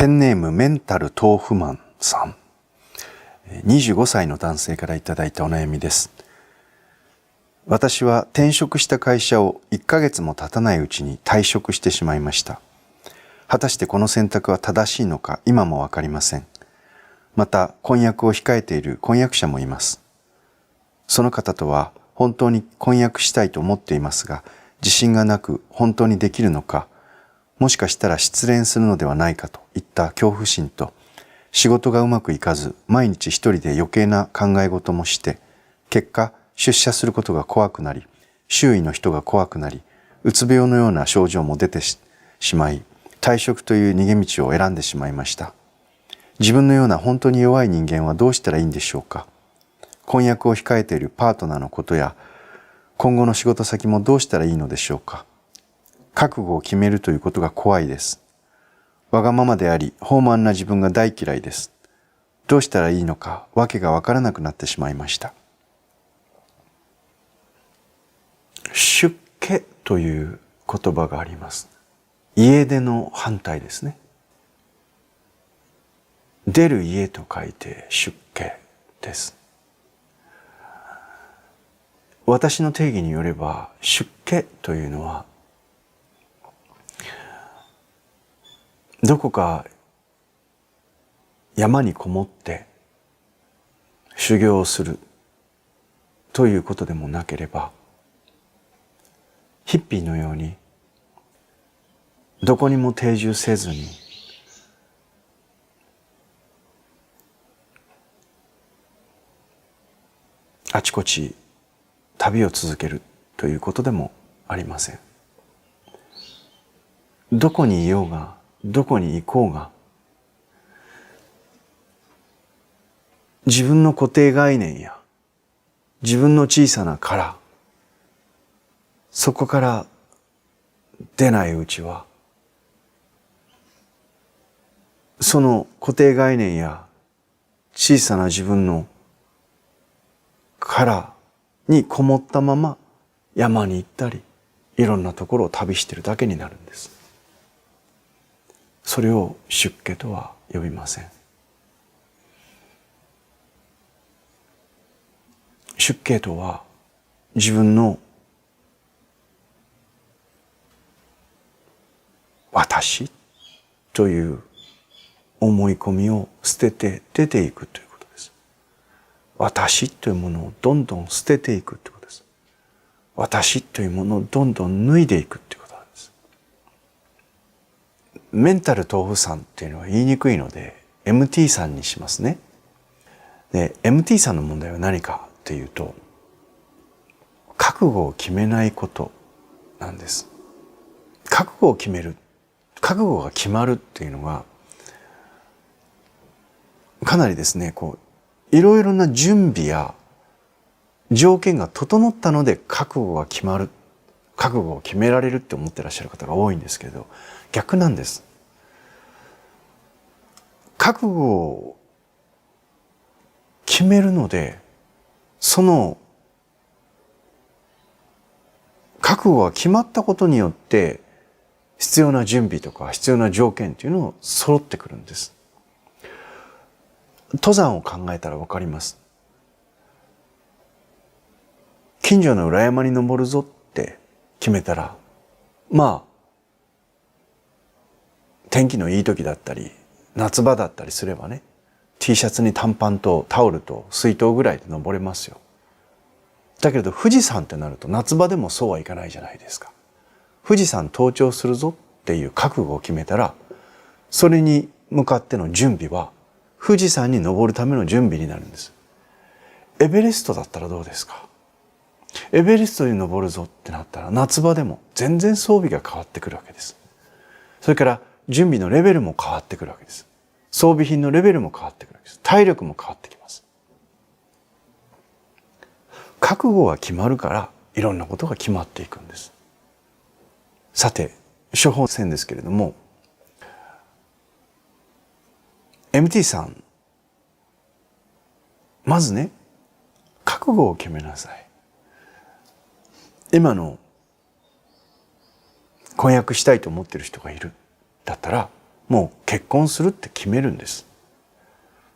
ペンネームメンタル豆腐マンさん、25歳の男性からいただいたお悩みです。私は転職した会社を1ヶ月も経たないうちに退職してしまいました。果たしてこの選択は正しいのか今もわかりません。また婚約を控えている婚約者もいます。その方とは本当に婚約したいと思っていますが、自信がなく本当にできるのか、もしかしたら失恋するのではないかといった恐怖心と、仕事がうまくいかず毎日一人で余計な考え事もして、結果出社することが怖くなり、周囲の人が怖くなり、うつ病のような症状も出てしまい、退職という逃げ道を選んでしまいました。自分のような本当に弱い人間はどうしたらいいんでしょうか。婚約を控えているパートナーのことや、今後の仕事先もどうしたらいいのでしょうか。覚悟を決めるということが怖いです。わがままであり、放慢な自分が大嫌いです。どうしたらいいのか、わけがわからなくなってしまいました。出家という言葉があります。家出の反対ですね。出る家と書いて出家です。私の定義によれば、出家というのは、どこか山にこもって修行をするということでもなければ、ヒッピーのようにどこにも定住せずにあちこち旅を続けるということでもありません。どこにいようがどこに行こうが、自分の固定概念や自分の小さな殻、そこから出ないうちは、その固定概念や小さな自分の殻にこもったまま山に行ったり、いろんなところを旅しているだけになるんです。それを出家とは呼びません。出家とは自分の私という思い込みを捨てて出ていくということです。私というものをどんどん捨てていくということです。私というものをどんどん脱いでいくということなんです。メンタル豆腐さんっていうのは言いにくいので MT さんにしますね。で MT さんの問題は何かというと、覚悟を決めないことなんです。覚悟を決める、覚悟が決まるっていうのがかなりですね、いろいろな準備や条件が整ったので覚悟が決まる、覚悟を決められるって思ってらっしゃる方が多いんですけど、逆なんです。覚悟を決めるので、その覚悟が決まったことによって必要な準備とか必要な条件というのを揃ってくるんです。登山を考えたらわかります。近所の裏山に登るぞって決めたら、天気のいい時だったり夏場だったりすればね、 T シャツに短パンとタオルと水筒ぐらいで登れますよ。だけど富士山ってなると夏場でもそうはいかないじゃないですか。富士山登頂するぞっていう覚悟を決めたら、それに向かっての準備は富士山に登るための準備になるんです。エベレストだったらどうですか。エベレストに登るぞってなったら夏場でも全然装備が変わってくるわけです。それから準備のレベルも変わってくるわけです。装備品のレベルも変わってくるわけです。体力も変わってきます。覚悟が決まるからいろんなことが決まっていくんです。さて、処方箋ですけれども、MT さん、まずね、覚悟を決めなさい。今の婚約したいと思っている人がいるだったら、もう結婚するって決めるんです。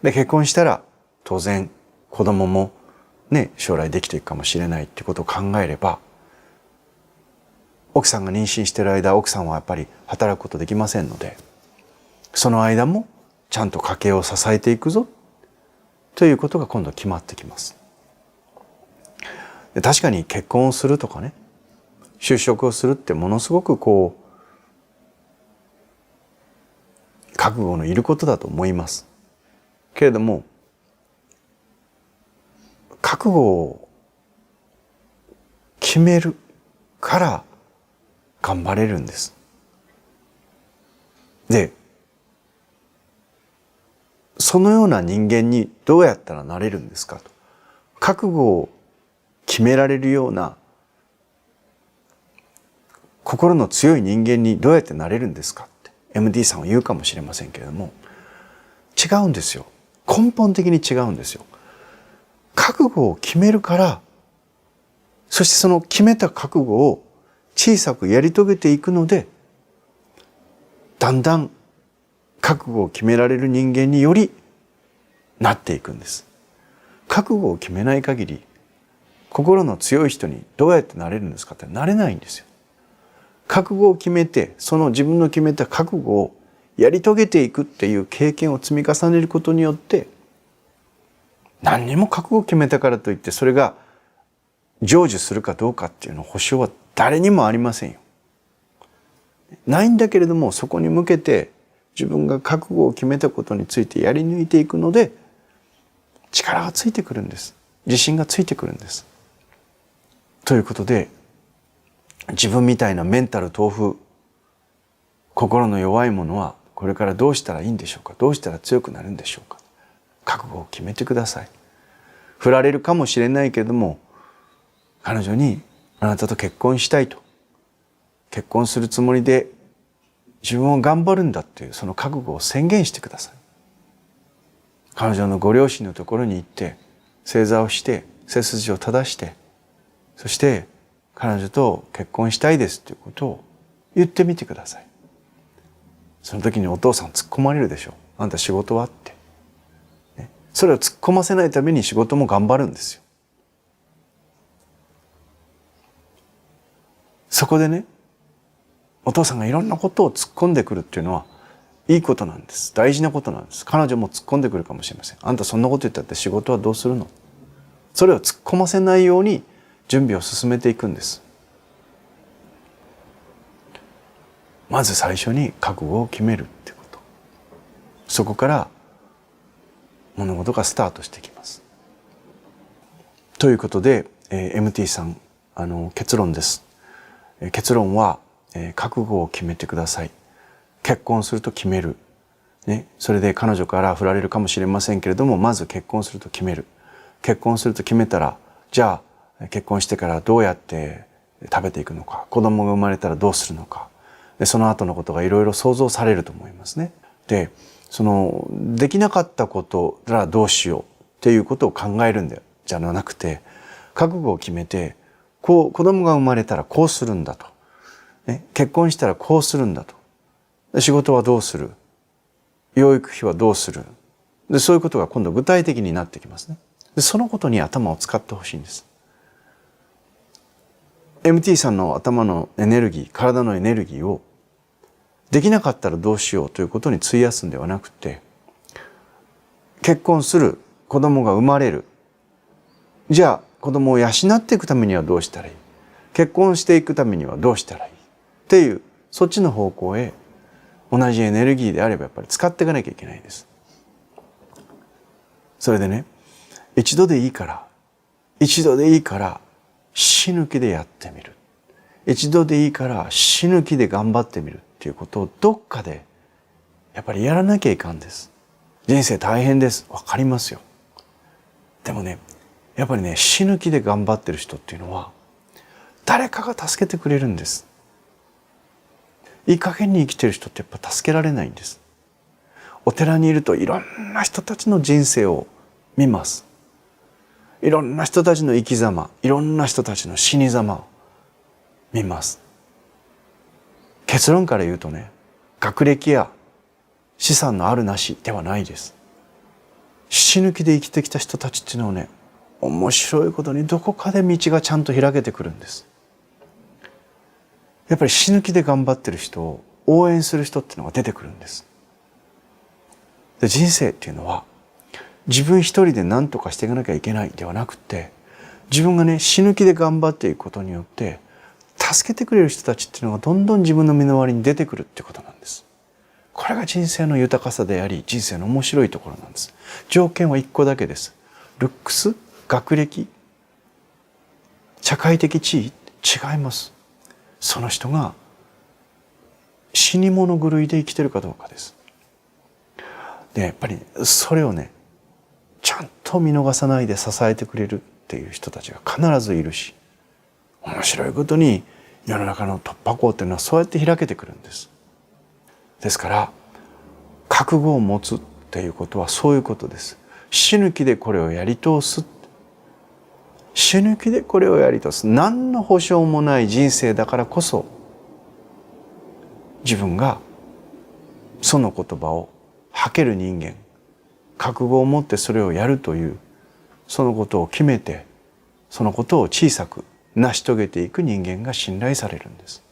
で、結婚したら当然子供もね、将来できていくかもしれないってことを考えれば、奥さんが妊娠している間、奥さんはやっぱり働くことできませんので、その間もちゃんと家計を支えていくぞということが今度決まってきます。で、確かに結婚をするとかね、就職をするってものすごく覚悟のいることだと思います。けれども、覚悟を決めるから頑張れるんです。で、そのような人間にどうやったらなれるんですかと。覚悟を決められるような心の強い人間にどうやってなれるんですかって MD さんは言うかもしれませんけれども、違うんですよ。根本的に違うんですよ。覚悟を決めるから、そしてその決めた覚悟を小さくやり遂げていくので、だんだん覚悟を決められる人間によりなっていくんです。覚悟を決めない限り、心の強い人にどうやってなれるんですかってなれないんですよ。覚悟を決めて、その自分の決めた覚悟をやり遂げていくっていう経験を積み重ねることによって、何にも覚悟を決めたからといってそれが成就するかどうかっていうの保証は誰にもありませんよ。ないんだけれども、そこに向けて自分が覚悟を決めたことについてやり抜いていくので、力がついてくるんです。自信がついてくるんです。ということで、自分みたいなメンタル豆腐、心の弱い者はこれからどうしたらいいんでしょうか。どうしたら強くなるんでしょうか。覚悟を決めてください。振られるかもしれないけれども、彼女にあなたと結婚したいと、結婚するつもりで自分を頑張るんだというその覚悟を宣言してください。彼女のご両親のところに行って正座をして背筋を正して、そして彼女と結婚したいですということを言ってみてください。その時にお父さん突っ込まれるでしょう。あんた仕事はって、ね、それを突っ込ませないために仕事も頑張るんですよ。そこでね、お父さんがいろんなことを突っ込んでくるっていうのはいいことなんです。大事なことなんです。彼女も突っ込んでくるかもしれません。あんたそんなこと言ったって仕事はどうするの？それを突っ込ませないように準備を進めていくんです。まず最初に覚悟を決めるってこと。そこから物事がスタートしてきます。ということで、MT さん、結論です。結論は、覚悟を決めてください。結婚すると決める。ね、それで彼女から振られるかもしれませんけれども、まず結婚すると決める。結婚すると決めたら、じゃあ結婚してからどうやって食べていくのか、子供が生まれたらどうするのか、でその後のことがいろいろ想像されると思いますね。で、できなかったことならどうしようっていうことを考えるんじゃなくて、覚悟を決めて、子供が生まれたらこうするんだと、ね、結婚したらこうするんだと、仕事はどうする、養育費はどうする、でそういうことが今度具体的になってきますね。でそのことに頭を使ってほしいんです。MT さんの頭のエネルギー、体のエネルギーをできなかったらどうしようということに費やすんではなくて、結婚する、子供が生まれる、じゃあ子供を養っていくためにはどうしたらいい、結婚していくためにはどうしたらいいっていう、そっちの方向へ同じエネルギーであればやっぱり使っていかなきゃいけないです。それでね、一度でいいから死ぬ気でやってみる。一度でいいから死ぬ気で頑張ってみるっていうことをどっかでやっぱりやらなきゃいかんです。人生大変です。わかりますよ。でもね、やっぱりね、死ぬ気で頑張ってる人っていうのは誰かが助けてくれるんです。いい加減に生きてる人ってやっぱ助けられないんです。お寺にいるといろんな人たちの人生を見ます。いろんな人たちの生き様、いろんな人たちの死に様を見ます。結論から言うとね、学歴や資産のあるなしではないです。死ぬ気で生きてきた人たちっていうのはね、面白いことにどこかで道がちゃんと開けてくるんです。やっぱり死ぬ気で頑張ってる人を応援する人っていうのが出てくるんです。で、人生っていうのは自分一人で何とかしていかなきゃいけないではなくて、自分がね死ぬ気で頑張っていくことによって助けてくれる人たちっていうのがどんどん自分の身の回りに出てくるってことなんです。これが人生の豊かさであり、人生の面白いところなんです。条件は一個だけです。ルックス、学歴、社会的地位、違います。その人が死に物狂いで生きてるかどうかです。で、やっぱりそれをねちゃんと見逃さないで支えてくれるっていう人たちが必ずいるし、面白いことに世の中の突破口っていうのはそうやって開けてくるんです。ですから覚悟を持つっていうことはそういうことです。死ぬ気でこれをやり通す、死ぬ気でこれをやり通す、何の保証もない人生だからこそ自分がその言葉を吐ける人間、覚悟を持ってそれをやるというそのことを決めて、そのことを小さく成し遂げていく人間が信頼されるんです。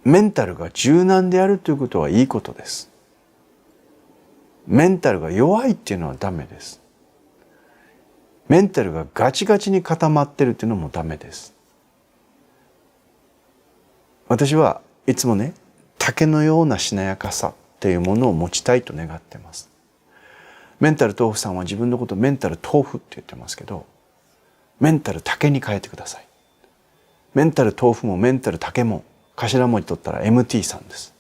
メンタルが柔軟であるということはいいことです。メンタルが弱いっていうのはダメです。メンタルがガチガチに固まってるっていうのもダメです。私はいつもね、竹のようなしなやかさっていうものを持ちたいと願ってます。メンタル豆腐さんは自分のことをメンタル豆腐って言ってますけど、メンタル竹に変えてください。メンタル豆腐もメンタル竹も頭文字取ったら MT さんです。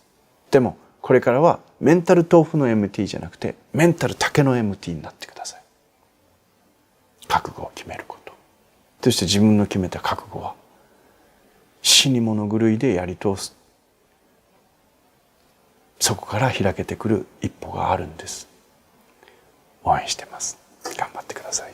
でもこれからはメンタル豆腐の MT じゃなくてメンタル竹の MT になってください。覚悟を決めること。そして自分の決めた覚悟は死に物狂いでやり通す。そこから開けてくる一歩があるんです。応援してます。頑張ってください。